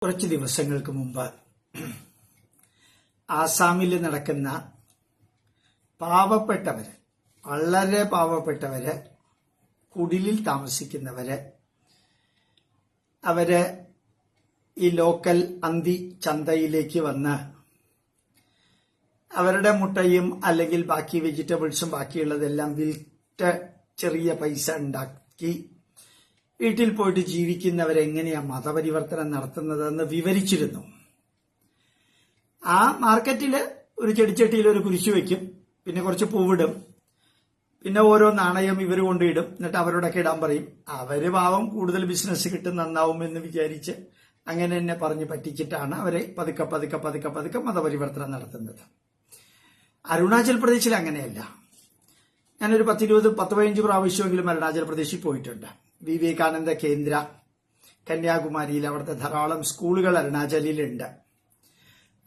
കുറച്ച് ദിവസങ്ങൾക്ക് മുമ്പ് ആസാമിൽ നടക്കുന്ന പാവപ്പെട്ടവര്, വളരെ പാവപ്പെട്ടവര്, കുടിലിൽ താമസിക്കുന്നവര്, അവര് ഈ ലോക്കൽ അന്തി ചന്തയിലേക്ക് വന്ന് അവരുടെ മുട്ടയും അല്ലെങ്കിൽ ബാക്കി വെജിറ്റബിൾസും ബാക്കിയുള്ളതെല്ലാം വിറ്റ് ചെറിയ പൈസ ഉണ്ടാക്കി വീട്ടിൽ പോയിട്ട് ജീവിക്കുന്നവരെങ്ങനെയാ മതപരിവർത്തനം നടത്തുന്നതെന്ന് വിവരിച്ചിരുന്നു. ആ മാർക്കറ്റില് ഒരു ചെടിച്ചട്ടിയിൽ ഒരു കുരിശു വെക്കും, പിന്നെ കുറച്ച് പൂവിടും, പിന്നെ ഓരോ നാണയം ഇവർ കൊണ്ടിടും, എന്നിട്ട് അവരോടൊക്കെ ഇടാൻ പറയും. അവര് പാവം കൂടുതൽ ബിസിനസ് കിട്ടും, നന്നാവും എന്ന് വിചാരിച്ച് അങ്ങനെ തന്നെ പറഞ്ഞ് പറ്റിച്ചിട്ടാണ് അവരെ പതുക്കെ പതുക്കെ പതുക്കെ പതുക്കെ മതപരിവർത്തനം നടത്തുന്നത്. അരുണാചൽ പ്രദേശിൽ അങ്ങനെയല്ല. ഞാനൊരു 10-15 പ്രാവശ്യമെങ്കിലും അരുണാചൽ പ്രദേശിൽ പോയിട്ടുണ്ട്. വിവേകാനന്ദ കേന്ദ്ര, കന്യാകുമാരിയിൽ അവിടുത്തെ ധാരാളം സ്കൂളുകൾ അരുണാചലിലുണ്ട്.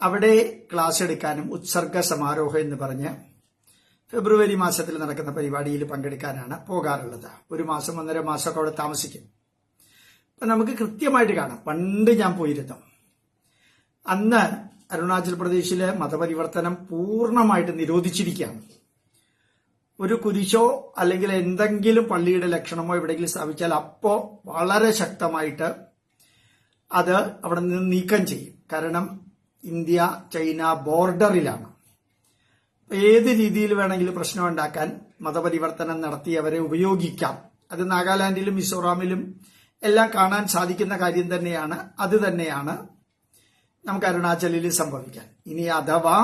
അവിടെ ക്ലാസ് എടുക്കാനും ഉത്സർഗ സമാരോഹം എന്ന് പറഞ്ഞ് ഫെബ്രുവരി മാസത്തിൽ നടക്കുന്ന പരിപാടിയിൽ പങ്കെടുക്കാനാണ് പോകാറുള്ളത്. 1 മാസം 1.5 മാസമൊക്കെ അവിടെ താമസിക്കും. അപ്പൊ നമുക്ക് കൃത്യമായിട്ട് കാണാം. പണ്ട് ഞാൻ പോയിരുന്നു, അന്ന് അരുണാചൽ പ്രദേശിലെ മതപരിവർത്തനം പൂർണ്ണമായിട്ട് നിരോധിച്ചിരിക്കുകയാണ്. ഒരു കുരിശോ അല്ലെങ്കിൽ എന്തെങ്കിലും പള്ളിയുടെ ലക്ഷണമോ എവിടെയെങ്കിലും സ്ഥാപിച്ചാൽ അപ്പോ വളരെ ശക്തമായിട്ട് അത് അവിടെ നിന്ന് നീക്കം ചെയ്യും. കാരണം ഇന്ത്യ ചൈന ബോർഡറിലാണ്. ഏത് രീതിയിൽ വേണമെങ്കിലും പ്രശ്നം ഉണ്ടാക്കാൻ മതപരിവർത്തനം നടത്തിയവരെ ഉപയോഗിക്കാം. അത് നാഗാലാൻഡിലും മിസോറാമിലും എല്ലാം കാണാൻ സാധിക്കുന്ന കാര്യം തന്നെയാണ്. അത് തന്നെയാണ് നമുക്ക് അരുണാചലിൽ സംഭവിക്കാൻ. ഇനി അഥവാ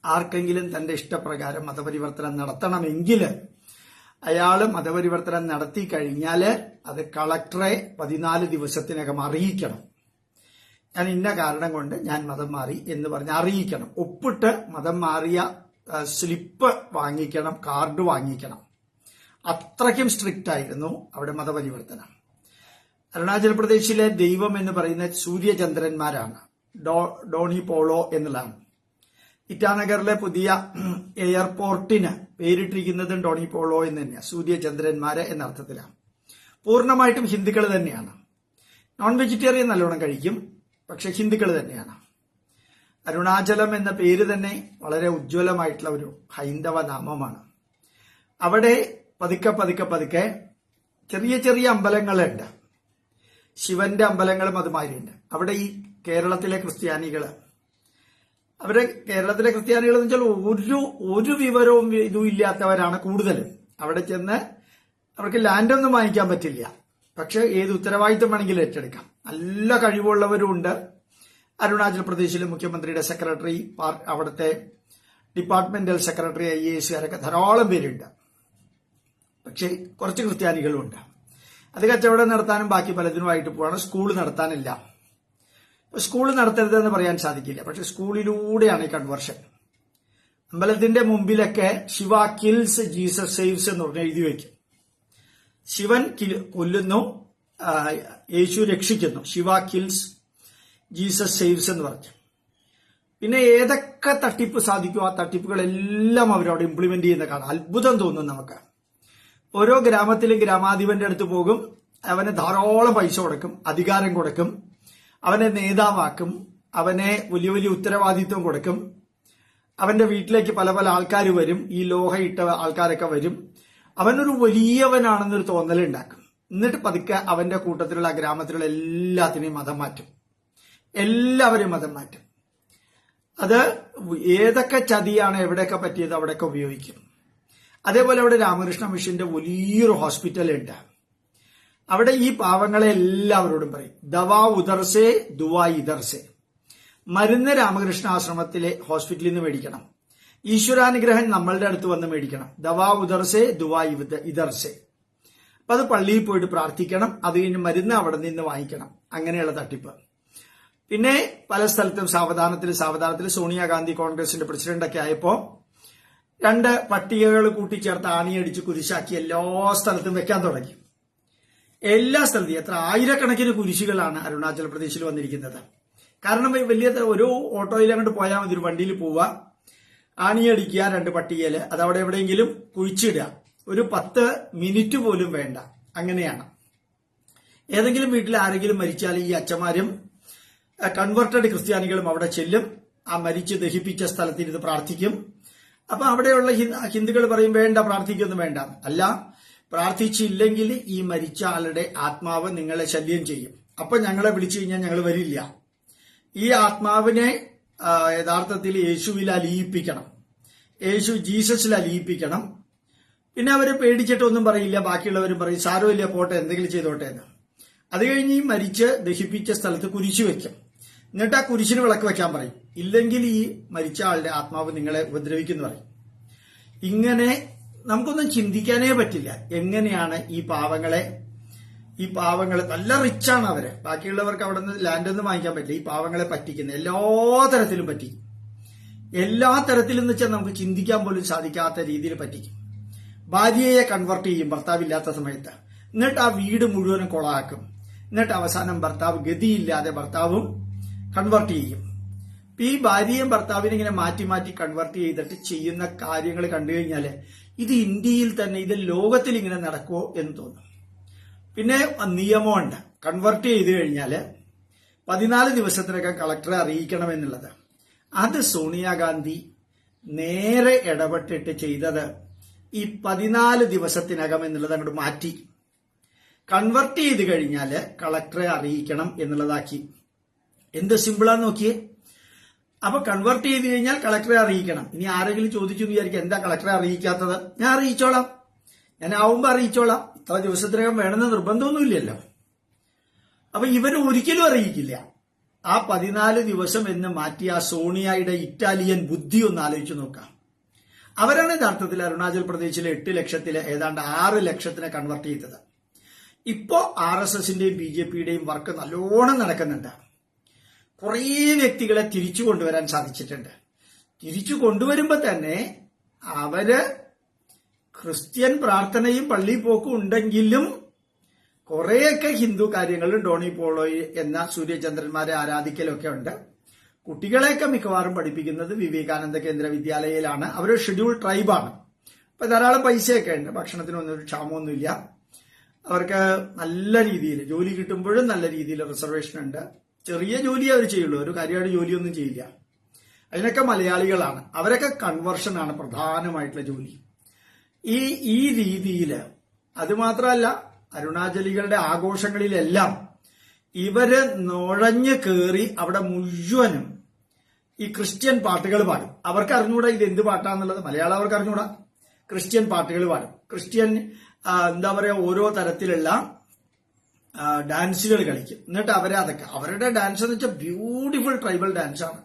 ആർക്കെങ്കിലും തന്റെ ഇഷ്ടപ്രകാരം മതപരിവർത്തനം നടത്തണമെങ്കിൽ അയാൾ മതപരിവർത്തനം നടത്തി കഴിഞ്ഞാൽ അത് കളക്ടറെ 14 ദിവസത്തിനകം അറിയിക്കണം. ഞാൻ ഇന്ന കാരണം കൊണ്ട് ഞാൻ മതം മാറി എന്ന് പറഞ്ഞ് അറിയിക്കണം. ഒപ്പിട്ട് മതം മാറിയ സ്ലിപ്പ് വാങ്ങിക്കണം, കാർഡ് വാങ്ങിക്കണം. അത്രയ്ക്കും സ്ട്രിക്റ്റ് ആയിരുന്നു അവിടെ മതപരിവർത്തനം. അരുണാചൽ പ്രദേശിലെ ദൈവം എന്ന് പറയുന്ന സൂര്യചന്ദ്രന്മാരാണ്. ഡോണി പോളോ എന്നുള്ളതാണ്. ഇറ്റാനഗറിലെ പുതിയ എയർപോർട്ടിന് പേരിട്ടിരിക്കുന്നതും ഡോണി പോളോ എന്ന് തന്നെയാണ്. സൂര്യചന്ദ്രന്മാര് എന്ന അർത്ഥത്തിലാണ്. പൂർണ്ണമായിട്ടും ഹിന്ദുക്കൾ തന്നെയാണ്. നോൺ വെജിറ്റേറിയൻ നല്ലോണം കഴിക്കും, പക്ഷെ ഹിന്ദുക്കൾ തന്നെയാണ്. അരുണാചലം എന്ന പേര് തന്നെ വളരെ ഉജ്ജ്വലമായിട്ടുള്ള ഒരു ഹൈന്ദവ നാമമാണ്. അവിടെ പതുക്കെ പതുക്കെ പതുക്കെ ചെറിയ ചെറിയ അമ്പലങ്ങളുണ്ട്. ശിവന്റെ അമ്പലങ്ങളും അതുമാതിരിയുണ്ട്. അവിടെ ഈ കേരളത്തിലെ ക്രിസ്ത്യാനികള്, അവരെ കേരളത്തിലെ ക്രിസ്ത്യാനികൾ എന്ന് വെച്ചാൽ ഒരു വിവരവും ഇതും ഇല്ലാത്തവരാണ് കൂടുതലും. അവിടെ ചെന്ന് അവർക്ക് ലാൻഡൊന്നും വാങ്ങിക്കാൻ പറ്റില്ല, പക്ഷെ ഏത് ഉത്തരവാദിത്വം വേണമെങ്കിലും ഏറ്റെടുക്കാം. നല്ല കഴിവുള്ളവരും ഉണ്ട്. അരുണാചൽ പ്രദേശിലെ മുഖ്യമന്ത്രിയുടെ സെക്രട്ടറി, അവിടുത്തെ ഡിപ്പാർട്ട്മെന്റൽ സെക്രട്ടറി, IAS കാരൊക്കെ ധാരാളം പേരുണ്ട്. പക്ഷെ കുറച്ച് ക്രിസ്ത്യാനികളും ഉണ്ട്. അത് കച്ചവടം നടത്താനും ബാക്കി പലതിനുമായിട്ട് പോവാണ്. സ്കൂൾ നടത്താനില്ല. സ്കൂൾ നടത്തരുതെന്ന് പറയാൻ സാധിക്കില്ല, പക്ഷെ സ്കൂളിലൂടെയാണ് ഈ കൺവേർഷൻ. അമ്പലത്തിന്റെ മുമ്പിലൊക്കെ ശിവ കിൽസ് ജീസസ് സേവ്സ് എന്ന് പറഞ്ഞ് എഴുതി വയ്ക്കും. ശിവൻ കൊല്ലുന്നു, യേശു രക്ഷിക്കുന്നു. ശിവ കിൽസ് ജീസസ് സേവ്സ് എന്ന് പറഞ്ഞു. പിന്നെ ഏതൊക്കെ തട്ടിപ്പ് സാധിക്കും ആ തട്ടിപ്പുകളെല്ലാം അവരവിടെ ഇംപ്ലിമെന്റ് ചെയ്യുന്ന കാണാം. അത്ഭുതം തോന്നും നമുക്ക്. ഓരോ ഗ്രാമത്തിലും ഗ്രാമാധിപന്റെ അടുത്ത് പോകും. അവന് ധാരാളം പൈസ കൊടുക്കും, അധികാരം കൊടുക്കും, അവനെ നേതാവാക്കും, അവനെ വലിയ വലിയ ഉത്തരവാദിത്വം കൊടുക്കും. അവന്റെ വീട്ടിലേക്ക് പല പല ആൾക്കാർ വരും, ഈ ലോഹയിട്ട ആൾക്കാരൊക്കെ വരും. അവനൊരു വലിയവനാണെന്നൊരു തോന്നലുണ്ടാക്കും. എന്നിട്ട് പതുക്കെ അവന്റെ കൂട്ടത്തിലുള്ള ഗ്രാമത്തിലുള്ള എല്ലാത്തിനെയും മതം മാറ്റും. എല്ലാവരെയും മതം മാറ്റും. അത് ഏതൊക്കെ ചതിയാണ് എവിടെയൊക്കെ പറ്റിയത് അവിടെയൊക്കെ ഉപയോഗിക്കും. അതേപോലെ അവിടെ രാമകൃഷ്ണ മിഷന്റെ വലിയൊരു ഹോസ്പിറ്റൽ ഉണ്ട്. അവിടെ ഈ പാവങ്ങളെ എല്ലാവരോടും പറയും, ദവാ ഉദർസേ ദുവാ ഇദർസേ. മരുന്ന് രാമകൃഷ്ണ ആശ്രമത്തിലെ ഹോസ്പിറ്റലിൽ നിന്ന് മേടിക്കണം, ഈശ്വരാനുഗ്രഹം നമ്മളുടെ അടുത്ത് വന്ന് മേടിക്കണം. ദവാ ഉദർസേ ദുവാ ഇദർസേ. അപ്പൊ അത് പള്ളിയിൽ പോയിട്ട് പ്രാർത്ഥിക്കണം, അത് കഴിഞ്ഞ് മരുന്ന് അവിടെ നിന്ന് വാങ്ങിക്കണം. അങ്ങനെയുള്ള തട്ടിപ്പ്. പിന്നെ പല സ്ഥലത്തും സാവധാനത്തിൽ സോണിയാഗാന്ധി കോൺഗ്രസിന്റെ പ്രസിഡന്റൊക്കെ ആയപ്പോ 2 പട്ടികകൾ കൂട്ടിച്ചേർത്ത് ആണിയടിച്ച് കുരിശാക്കി എല്ലാ സ്ഥലത്തും വെക്കാൻ തുടങ്ങി. എല്ലാ സ്ഥലത്തും എത്ര ആയിരക്കണക്കിന് കുരിശുകളാണ് അരുണാചൽ പ്രദേശിൽ വന്നിരിക്കുന്നത്. കാരണം വലിയ ഒരു ഓട്ടോയിൽ അങ്ങോട്ട് പോയാൽ മതി, ഒരു വണ്ടിയിൽ പോവുക, ആണിയടിക്കുക 2 പട്ടികയില്, അതവിടെ എവിടെയെങ്കിലും കുഴിച്ചിടുക. ഒരു 10 മിനിറ്റ് പോലും വേണ്ട. അങ്ങനെയാണ്. ഏതെങ്കിലും വീട്ടിൽ ആരെങ്കിലും മരിച്ചാൽ ഈ അച്ഛന്മാരും കൺവെർട്ടഡ് ക്രിസ്ത്യാനികളും അവിടെ ചെല്ലും. ആ മരിച്ച് ദഹിപ്പിച്ച സ്ഥലത്തിരുന്ന് പ്രാർത്ഥിക്കും. അപ്പൊ അവിടെയുള്ള ഹിന്ദുക്കൾ പറയും വേണ്ട, പ്രാർത്ഥിക്കൊന്നും വേണ്ട. അല്ല, പ്രാർത്ഥിച്ചില്ലെങ്കിൽ ഈ മരിച്ച ആളുടെ ആത്മാവ് നിങ്ങളെ ശല്യം ചെയ്യും. അപ്പൊ ഞങ്ങളെ വിളിച്ചു കഴിഞ്ഞാൽ ഞങ്ങൾ വരില്ല. ഈ ആത്മാവിനെ യഥാർത്ഥത്തിൽ യേശുവിൽ അലിയിപ്പിക്കണം, ജീസസിൽ അലിയിപ്പിക്കണം. പിന്നെ അവരെ പേടിച്ചിട്ടൊന്നും പറയില്ല. ബാക്കിയുള്ളവരും പറയും സാരമില്ല, പോട്ടെ, എന്തെങ്കിലും ചെയ്തോട്ടെ എന്ന്. അത് കഴിഞ്ഞ് ഈ മരിച്ച് ദഹിപ്പിച്ച സ്ഥലത്ത് കുരിശ് വെക്കും. എന്നിട്ട് ആ കുരിശിന് വിളക്ക് വെക്കാൻ പറയും. ഇല്ലെങ്കിൽ ഈ മരിച്ച ആളുടെ ആത്മാവ് നിങ്ങളെ ഉപദ്രവിക്കുന്നു പറയും. ഇങ്ങനെ നമുക്കൊന്നും ചിന്തിക്കാനേ പറ്റില്ല എങ്ങനെയാണ് ഈ പാവങ്ങളെ നല്ല റിച്ചാണ് അവര്, ബാക്കിയുള്ളവർക്ക് അവിടെ നിന്ന് ലാൻഡൊന്നും വാങ്ങിക്കാൻ പറ്റില്ല. ഈ പാവങ്ങളെ പറ്റിക്കുന്നത് എല്ലാ തരത്തിലും പറ്റിക്കും. എല്ലാ തരത്തിലും എന്ന് വെച്ചാൽ നമുക്ക് ചിന്തിക്കാൻ പോലും സാധിക്കാത്ത രീതിയിൽ പറ്റിക്കും. ഭാര്യയെ കൺവെർട്ട് ചെയ്യും ഭർത്താവില്ലാത്ത സമയത്ത്. എന്നിട്ട് ആ വീട് മുഴുവനും കൊളാക്കും. എന്നിട്ട് അവസാനം ഭർത്താവ് ഗതിയില്ലാതെ ഭർത്താവും കൺവെർട്ട് ചെയ്യും. ഈ ഭാര്യയും ഭർത്താവിനെ ഇങ്ങനെ മാറ്റി മാറ്റി കൺവെർട്ട് ചെയ്തിട്ട് ചെയ്യുന്ന കാര്യങ്ങൾ കണ്ടു കഴിഞ്ഞാല് ഇത് ഇന്ത്യയിൽ തന്നെ, ഇത് ലോകത്തിൽ ഇങ്ങനെ നടക്കുമോ എന്ന് തോന്നും. പിന്നെ നിയമമുണ്ട്, കൺവെർട്ട് ചെയ്ത് കഴിഞ്ഞാല് 14 ദിവസത്തിനകം കളക്ടറെ അറിയിക്കണം എന്നുള്ളത്. അത് സോണിയാഗാന്ധി നേരെ ഇടപെട്ടിട്ട് ചെയ്തത് ഈ 14 ദിവസത്തിനകം എന്നുള്ളത് അങ്ങോട്ട് മാറ്റി. കൺവെർട്ട് ചെയ്ത് കഴിഞ്ഞാല് കളക്ടറെ അറിയിക്കണം എന്നുള്ളതാക്കി. എന്ത് സിമ്പിളാന്ന് നോക്കിയേ. അപ്പൊ കൺവെർട്ട് ചെയ്ത് കഴിഞ്ഞാൽ കളക്ടറെ അറിയിക്കണം. ഇനി ആരെങ്കിലും ചോദിച്ചു വിചാരിക്കും എന്താ കളക്ടറെ അറിയിക്കാത്തത്? ഞാൻ അറിയിച്ചോളാം, ഞാൻ ആവുമ്പോ അറിയിച്ചോളാം, ഇത്ര ദിവസത്തിനകം വേണമെന്ന് നിർബന്ധമൊന്നുമില്ലല്ലോ. അപ്പൊ ഇവര് ഒരിക്കലും അറിയിക്കില്ല. ആ 14 ദിവസം എന്ന് മാറ്റി ആ സോണിയയുടെ ഇറ്റാലിയൻ ബുദ്ധി ഒന്ന് ആലോചിച്ച് നോക്കാം. അവരാണ് യഥാർത്ഥത്തിൽ അരുണാചൽ പ്രദേശിലെ 8 ലക്ഷത്തിലെ ഏതാണ്ട് 6 ലക്ഷത്തിനെ കൺവെർട്ട് ചെയ്തത്. ഇപ്പോ RSSന്റെയും BJPയുടെയും വർക്ക് നല്ലോണം നടക്കുന്നുണ്ട്. കുറേ വ്യക്തികളെ തിരിച്ചു കൊണ്ടുവരാൻ സാധിച്ചിട്ടുണ്ട്. തിരിച്ചു കൊണ്ടുവരുമ്പോ തന്നെ അവര് ക്രിസ്ത്യൻ പ്രാർത്ഥനയും പള്ളി പോക്കും ഉണ്ടെങ്കിലും കുറെയൊക്കെ ഹിന്ദു കാര്യങ്ങളും ഡോണി പോളോയി എന്ന സൂര്യചന്ദ്രന്മാരെ ആരാധിക്കലൊക്കെ ഉണ്ട്. കുട്ടികളെയൊക്കെ മിക്കവാറും പഠിപ്പിക്കുന്നത് വിവേകാനന്ദ കേന്ദ്ര വിദ്യാലയയിലാണ്. അവരൊരു ഷെഡ്യൂൾ ട്രൈബാണ്. അപ്പൊ ധാരാളം പൈസയൊക്കെ ഉണ്ട്, ഭക്ഷണത്തിനൊന്നും ഒരു ക്ഷാമമൊന്നുമില്ല. അവർക്ക് നല്ല രീതിയിൽ ജോലി കിട്ടുമ്പോഴും നല്ല രീതിയിൽ റിസർവേഷൻ ഉണ്ട്. ചെറിയ ജോലിയെ അവർ ചെയ്യുള്ളൂ, ഒരു കാര്യമായിട്ട് ജോലിയൊന്നും ചെയ്യില്ല. അതിനൊക്കെ മലയാളികളാണ്. അവരൊക്കെ കൺവേർഷനാണ് പ്രധാനമായിട്ടുള്ള ജോലി. ഈ രീതിയില് അതുമാത്രമല്ല, അരുണാചലികളുടെ ആഘോഷങ്ങളിലെല്ലാം ഇവര് നുഴഞ്ഞു കയറി അവിടെ മുഴുവനും ഈ ക്രിസ്ത്യൻ പാട്ടുകൾ പാടും. അവർക്ക് അറിഞ്ഞൂടാ ഇത് എന്ത് പാട്ടാന്നുള്ളത്. മലയാളം അവർക്ക് അറിഞ്ഞൂടാ. ക്രിസ്ത്യൻ പാട്ടുകൾ പാടും. ക്രിസ്ത്യൻ എന്താ പറയാ, ഓരോ തരത്തിലുള്ള ഡാൻസുകൾ കളിക്കും. എന്നിട്ട് അവരുടെ ഡാൻസ് എന്ന് വെച്ചാൽ ബ്യൂട്ടിഫുൾ ട്രൈബൽ ഡാൻസാണ്.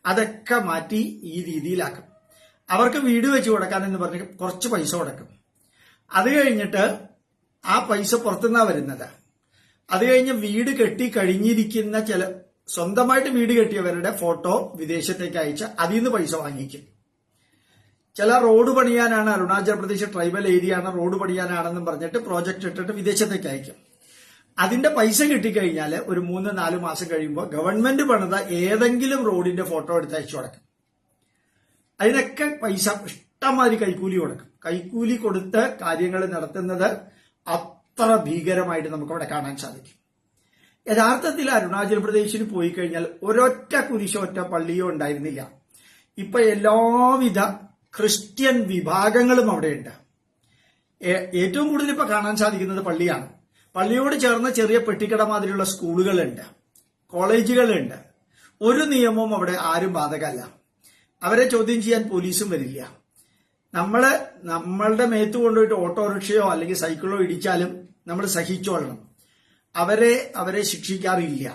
അതൊക്കെ മാറ്റി ഈ രീതിയിലാക്കും. അവർക്ക് വീട് വെച്ച് കൊടുക്കാൻ എന്ന് പറഞ്ഞ് കുറച്ച് പൈസ കൊടുക്കും. അത് കഴിഞ്ഞിട്ട് ആ പൈസ പുറത്തുനിന്നാ വരുന്നത്. അത് കഴിഞ്ഞ് വീട് കെട്ടി കഴിഞ്ഞിരിക്കുന്ന സ്വന്തമായിട്ട് വീട് കെട്ടിയവരുടെ ഫോട്ടോ വിദേശത്തേക്ക് അയച്ച് അതിൽ നിന്ന് പൈസ വാങ്ങിക്കും. ചില റോഡ് പണിയാനാണ്, അരുണാചൽ പ്രദേശ് ട്രൈബൽ ഏരിയ ആണ്, റോഡ് പണിയാനാണെന്നും പറഞ്ഞിട്ട് പ്രോജക്റ്റ് ഇട്ടിട്ട് വിദേശത്തേക്ക് അയക്കും. അതിന്റെ പൈസ കിട്ടിക്കഴിഞ്ഞാൽ ഒരു 3-4 മാസം കഴിയുമ്പോൾ ഗവൺമെന്റ് പണിത ഏതെങ്കിലും റോഡിന്റെ ഫോട്ടോ എടുത്ത് അയച്ചു കൊടുക്കും. അതിനൊക്കെ പൈസ ഇഷ്ടംമാതിരി കൈക്കൂലി കൊടുക്കും. കൈക്കൂലി കൊടുത്ത് കാര്യങ്ങൾ നടത്തുന്നത് അത്ര ഭീകരമായിട്ട് നമുക്കവിടെ കാണാൻ സാധിക്കും. യഥാർത്ഥത്തിൽ അരുണാചൽ പ്രദേശിൽ പോയി കഴിഞ്ഞാൽ ഒരൊറ്റ കുരിശോ ഒറ്റ പള്ളിയോ ഉണ്ടായിരുന്നില്ല. ഇപ്പൊ എല്ലാവിധ ക്രിസ്ത്യൻ വിഭാഗങ്ങളും അവിടെയുണ്ട്. ഏറ്റവും കൂടുതൽ ഇപ്പൊ കാണാൻ സാധിക്കുന്നത് പള്ളിയാണ്. പള്ളിയോട് ചേർന്ന് ചെറിയ പെട്ടിക്കട മാതിരിയുള്ള സ്കൂളുകളുണ്ട്, കോളേജുകളുണ്ട്. ഒരു നിയമവും അവിടെ ആരും ബാധകമല്ല. അവരെ ചോദ്യം ചെയ്യാൻ പോലീസും വരില്ല. നമ്മളുടെ മേത്ത് കൊണ്ടുപോയിട്ട് ഓട്ടോറിക്ഷയോ അല്ലെങ്കിൽ സൈക്കിളോ ഇടിച്ചാലും നമ്മൾ സഹിച്ചോളണം. അവരെ ശിക്ഷിക്കാറില്ല.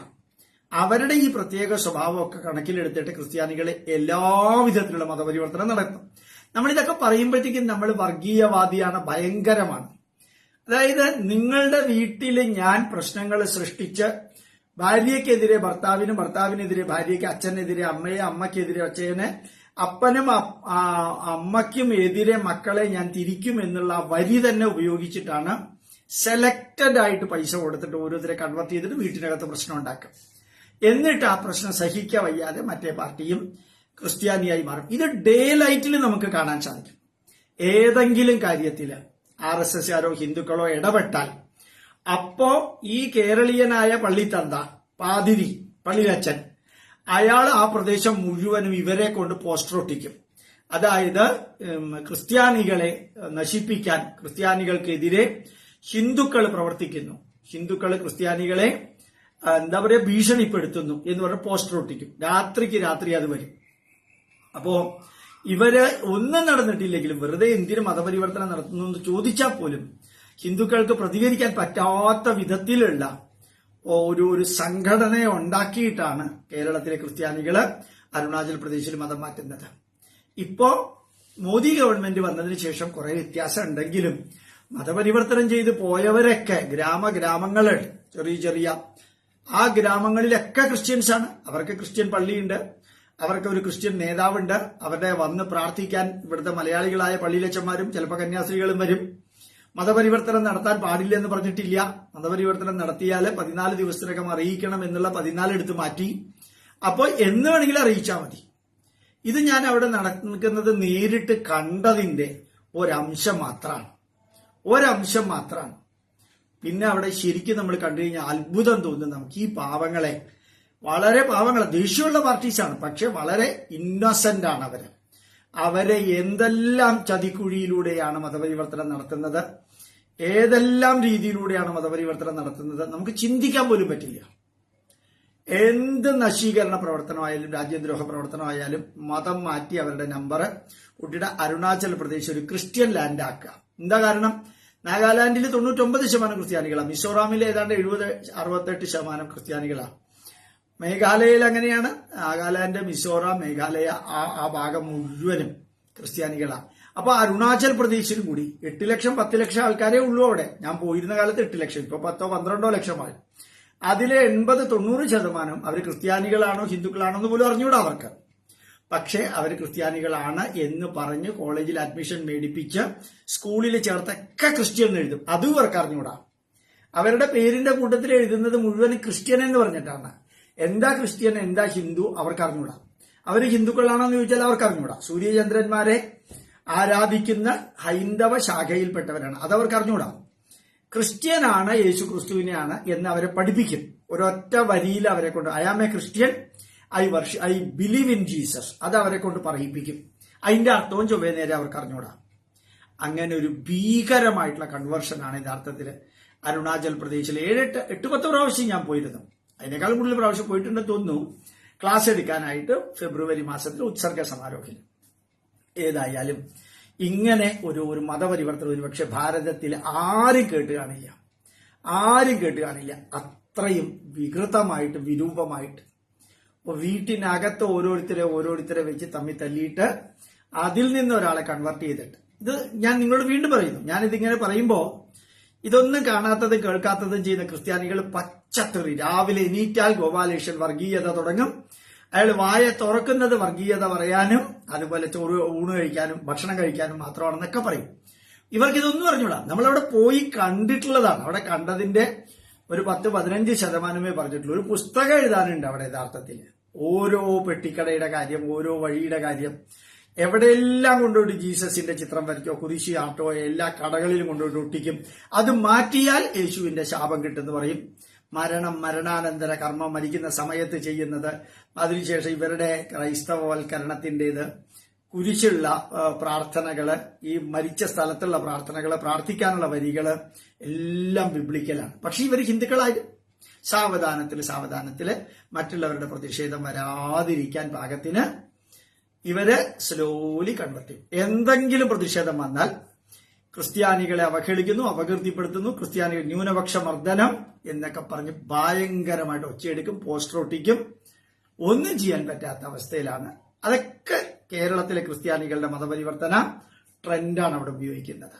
അവരുടെ ഈ പ്രത്യേക സ്വഭാവമൊക്കെ കണക്കിലെടുത്തിട്ട് ക്രിസ്ത്യാനികളെ എല്ലാവിധത്തിലുള്ള മതപരിവർത്തനം നടത്തും. നമ്മളിതൊക്കെ പറയുമ്പോഴത്തേക്കും നമ്മൾ വർഗീയവാദിയാണ്, ഭയങ്കരമാണ്. അതായത് നിങ്ങളുടെ വീട്ടിൽ ഞാൻ പ്രശ്നങ്ങൾ സൃഷ്ടിച്ച് ഭാര്യയ്ക്കെതിരെ ഭർത്താവിനും, ഭർത്താവിനെതിരെ ഭാര്യയ്ക്ക്, അച്ഛനെതിരെ അമ്മയെ, അമ്മയ്ക്കെതിരെ അച്ഛനെ, അപ്പനും അമ്മയ്ക്കും എതിരെ മക്കളെ ഞാൻ തിരിക്കും എന്നുള്ള വരി തന്നെ ഉപയോഗിച്ചിട്ടാണ് സെലക്റ്റഡ് ആയിട്ട് പൈസ കൊടുത്തിട്ട് ഓരോരുത്തരെ കൺവെർട്ട് ചെയ്തിട്ട് വീട്ടിനകത്ത് പ്രശ്നം ഉണ്ടാക്കും. എന്നിട്ട് ആ പ്രശ്നം സഹിക്കാൻ വയ്യാതെ മറ്റേ പാർട്ടിയും ക്രിസ്ത്യാനിയായി മാറും. ഇത് ഡേ ലൈറ്റിൽ നമുക്ക് കാണാൻ സാധിക്കും. ഏതെങ്കിലും കാര്യത്തില് RSSകാരോ ഹിന്ദുക്കളോ ഇടപെട്ടാൽ അപ്പോ ഈ കേരളീയനായ പള്ളിത്തന്ത, പാതിരി, പള്ളിയിലച്ഛൻ, അയാൾ ആ പ്രദേശം മുഴുവനും ഇവരെ കൊണ്ട് പോസ്റ്റർ ഒട്ടിക്കും. അതായത് ക്രിസ്ത്യാനികളെ നശിപ്പിക്കാൻ, ക്രിസ്ത്യാനികൾക്കെതിരെ ഹിന്ദുക്കൾ പ്രവർത്തിക്കുന്നു, ഹിന്ദുക്കൾ ക്രിസ്ത്യാനികളെ ഭീഷണിപ്പെടുത്തുന്നു എന്ന് പറഞ്ഞ പോസ്റ്റർ ഒട്ടിക്കും. രാത്രിക്ക് രാത്രി അത് വരും. അപ്പോ ഇവര് ഒന്നും നടന്നിട്ടില്ലെങ്കിലും വെറുതെ എന്തിനു മതപരിവർത്തനം നടത്തുന്നു എന്ന് ചോദിച്ചാൽ പോലും ഹിന്ദുക്കൾക്ക് പ്രതികരിക്കാൻ പറ്റാത്ത വിധത്തിലുള്ള ഒരു സംഘടനയെ ഉണ്ടാക്കിയിട്ടാണ് കേരളത്തിലെ ക്രിസ്ത്യാനികള് അരുണാചൽ പ്രദേശിൽ മതം മാറ്റുന്നത്. ഇപ്പോ മോദി ഗവൺമെന്റ് വന്നതിന് ശേഷം കുറെ വ്യത്യാസം ഉണ്ടെങ്കിലും മതപരിവർത്തനം ചെയ്ത് പോയവരൊക്കെ ഗ്രാമങ്ങളിൽ ചെറിയ ആ ഗ്രാമങ്ങളിലൊക്കെ ക്രിസ്ത്യൻസാണ്. അവർക്ക് ക്രിസ്ത്യൻ പള്ളിയുണ്ട്, അവർക്ക് ഒരു ക്രിസ്ത്യൻ നേതാവുണ്ട്. അവരുടെ വന്ന് പ്രാർത്ഥിക്കാൻ ഇവിടുത്തെ മലയാളികളായ പള്ളിയിലച്ചന്മാരും ചിലപ്പോൾ കന്യാസ്ത്രീകളും വരും. മതപരിവർത്തനം നടത്താൻ പാടില്ലെന്ന് പറഞ്ഞിട്ടില്ല. മതപരിവർത്തനം നടത്തിയാൽ 14 ദിവസത്തിനകം അറിയിക്കണം എന്നുള്ള 14 എടുത്ത് മാറ്റി. അപ്പോൾ എന്ന് വേണമെങ്കിലും അറിയിച്ചാൽ മതി. ഇത് ഞാൻ അവിടെ നടക്കുന്നത് നേരിട്ട് കണ്ടതിന്റെ ഒരംശം മാത്രമാണ്. പിന്നെ അവിടെ ശരിക്കും നമ്മൾ കണ്ടു കഴിഞ്ഞാൽ അത്ഭുതം തോന്നും നമുക്ക്. ഈ പാവങ്ങളെ, വളരെ പാവങ്ങളെ, ദേഷ്യമുള്ള പാർട്ടീസാണ്, പക്ഷെ വളരെ ഇന്നസെന്റ് ആണ് അവരെ എന്തെല്ലാം ചതിക്കുഴിയിലൂടെയാണ് മതപരിവർത്തനം നടത്തുന്നത്, ഏതെല്ലാം രീതിയിലൂടെയാണ് മതപരിവർത്തനം നടത്തുന്നത് നമുക്ക് ചിന്തിക്കാൻ പോലും പറ്റില്ല. എന്ത് നശീകരണ പ്രവർത്തനമായാലും രാജ്യദ്രോഹ പ്രവർത്തനമായാലും മതം മാറ്റി അവരുടെ നമ്പർ കുട്ടിയുടെ അരുണാചൽ പ്രദേശ് ഒരു ക്രിസ്ത്യൻ ലാൻഡ് ആക്കുക. എന്താ കാരണം? നാഗാലാൻഡിൽ 99% ക്രിസ്ത്യാനികളാണ്, മിസോറാമിൽ ഏതാണ്ട് 70-68% ക്രിസ്ത്യാനികളാണ്, മേഘാലയയിൽ അങ്ങനെയാണ്. നാഗാലാൻഡ്, മിസോറാം, മേഘാലയ ആ ഭാഗം മുഴുവനും ക്രിസ്ത്യാനികളാണ്. അപ്പൊ അരുണാചൽ പ്രദേശിലും കൂടി 8 ലക്ഷം 10 ലക്ഷം ആൾക്കാരേ ഉള്ളൂ അവിടെ. ഞാൻ പോയിരുന്ന കാലത്ത് 8 ലക്ഷം, ഇപ്പൊ 10-12 ലക്ഷമായി. അതിലെ 80-90% അവർ ക്രിസ്ത്യാനികളാണോ ഹിന്ദുക്കളാണോ എന്ന് പോലും അറിഞ്ഞൂടാ അവർക്ക്. പക്ഷെ അവർ ക്രിസ്ത്യാനികളാണ് എന്ന് പറഞ്ഞ് കോളേജിൽ അഡ്മിഷൻ മേടിപ്പിച്ച് സ്കൂളിൽ ചേർത്തൊക്കെ ക്രിസ്ത്യൻ എഴുതും. അതും അവർക്ക് അറിഞ്ഞൂടാ. അവരുടെ പേരിന്റെ കൂട്ടത്തിൽ എഴുതുന്നത് മുഴുവൻ ക്രിസ്ത്യൻ എന്ന് പറഞ്ഞിട്ടാണ്. എന്താ ക്രിസ്ത്യൻ എന്താ ഹിന്ദു അവർക്ക് അറിഞ്ഞൂടാ. അവർ ഹിന്ദുക്കളാണോ എന്ന് ചോദിച്ചാൽ അവർക്ക് അറിഞ്ഞൂടാ. സൂര്യചന്ദ്രന്മാരെ ആരാധിക്കുന്ന ഹൈന്ദവ ശാഖയിൽപ്പെട്ടവരാണ്, അതവർക്ക് അറിഞ്ഞൂടാ. ക്രിസ്ത്യനാണ് യേശു ക്രിസ്തുവിനെയാണ് എന്ന് അവരെ പഠിപ്പിക്കും. ഒരൊറ്റ വരിയിൽ അവരെ കൊണ്ട് I am a Christian, I believe in Jesus, അത് അവരെ കൊണ്ട് പറയിപ്പിക്കും. അതിന്റെ അർത്ഥവും ചൊവ്വേ നേരെ അവർക്ക് അറിഞ്ഞൂടാ. അങ്ങനെ ഒരു ഭീകരമായിട്ടുള്ള കൺവേർഷനാണ് യഥാർത്ഥത്തിൽ അരുണാചൽ പ്രദേശിൽ 7-8-10 പ്രാവശ്യം ഞാൻ പോയിരുന്നു. അതിനേക്കാളും കൂടുതൽ പ്രാവശ്യം പോയിട്ടുണ്ടെന്ന് തോന്നുന്നു ക്ലാസ് എടുക്കാനായിട്ട് ഫെബ്രുവരി മാസത്തിൽ ഉത്സർഗ സമാരോഹത്തിൽ. ഏതായാലും ഇങ്ങനെ ഒരു മതപരിവർത്തനം ഒരുപക്ഷെ ഭാരതത്തിൽ ആരും കേട്ട് കാണില്ല. അത്രയും വികൃതമായിട്ട് വിരൂപമായിട്ട് വീട്ടിനകത്ത് ഓരോരുത്തരെ വെച്ച് തമ്മിൽ തല്ലിയിട്ട് അതിൽ നിന്ന് ഒരാളെ കൺവേർട്ട് ചെയ്തിട്ട്, ഇത് ഞാൻ നിങ്ങളോട് വീണ്ടും പറയുന്നു, ഞാനിതിങ്ങനെ പറയുമ്പോൾ ഇതൊന്നും കാണാത്തതും കേൾക്കാത്തതും ചെയ്യുന്ന ക്രിസ്ത്യാനികൾ പച്ചത്തെറി. രാവിലെ എണീറ്റാൽ ഗോപാലേഷൻ വർഗീയത തുടങ്ങും. അയാൾ വായ തുറക്കുന്നത് വർഗീയത പറയാനും അതുപോലെ ചോറ് ഊണ് കഴിക്കാനും ഭക്ഷണം കഴിക്കാനും മാത്രമാണെന്നൊക്കെ പറയും. ഇവർക്ക് ഇതൊന്നും അറിഞ്ഞൂടാ. നമ്മളവിടെ പോയി കണ്ടിട്ടുള്ളതാണ്. അവിടെ കണ്ടതിന്റെ ഒരു 10-15% പറഞ്ഞിട്ടുള്ളൂ. ഒരു പുസ്തകം എഴുതാനുണ്ട് അവിടെ യഥാർത്ഥത്തിൽ. ഓരോ പെട്ടിക്കടയുടെ കാര്യം, ഓരോ വഴിയുടെ കാര്യം, എവിടെയെല്ലാം കൊണ്ടുപോയിട്ട് ജീസസിന്റെ ചിത്രം വരച്ചോ കുരിശി ആട്ടോ എല്ലാ കടകളിലും കൊണ്ടുപോയിട്ട് ഒട്ടിക്കും. അത് മാറ്റിയാൽ യേശുവിന്റെ ശാപം കിട്ടുമെന്ന് പറയും. മരണാനന്തര കർമ്മം മരിക്കുന്ന സമയത്ത് ചെയ്യുന്നത്, അതിനുശേഷം ഇവരുടെ ക്രൈസ്തവവൽക്കരണത്തിന്റേത്, കുരിശുള്ള പ്രാർത്ഥനകള്, ഈ മരിച്ച സ്ഥലത്തുള്ള പ്രാർത്ഥനകള്, പ്രാർത്ഥിക്കാനുള്ള വരികള് എല്ലാം ബിബ്ലിക്കലാണ്. പക്ഷെ ഇവർ ഹിന്ദുക്കളായിരുന്നു. സാവധാനത്തില് മറ്റുള്ളവരുടെ പ്രതിഷേധം വരാതിരിക്കാൻ പാകത്തിന് ഇവര് സ്ലോലി കൺവെർട്ട് ചെയ്യും. എന്തെങ്കിലും പ്രതിഷേധം വന്നാൽ ക്രിസ്ത്യാനികളെ അവഹേളിക്കുന്നു, അപകീർത്തിപ്പെടുത്തുന്നു, ക്രിസ്ത്യാനികൾ ന്യൂനപക്ഷ മർദ്ദനം എന്നൊക്കെ പറഞ്ഞ് ഭയങ്കരമായിട്ട് ഒച്ചയെടുക്കും, പോസ്റ്റർ ഒട്ടിക്കും. ഒന്നും ചെയ്യാൻ പറ്റാത്ത അവസ്ഥയിലാണ്. അതൊക്കെ കേരളത്തിലെ ക്രിസ്ത്യാനികളുടെ മതപരിവർത്തന ട്രെൻഡാണ് അവിടെ ഉപയോഗിക്കുന്നത്.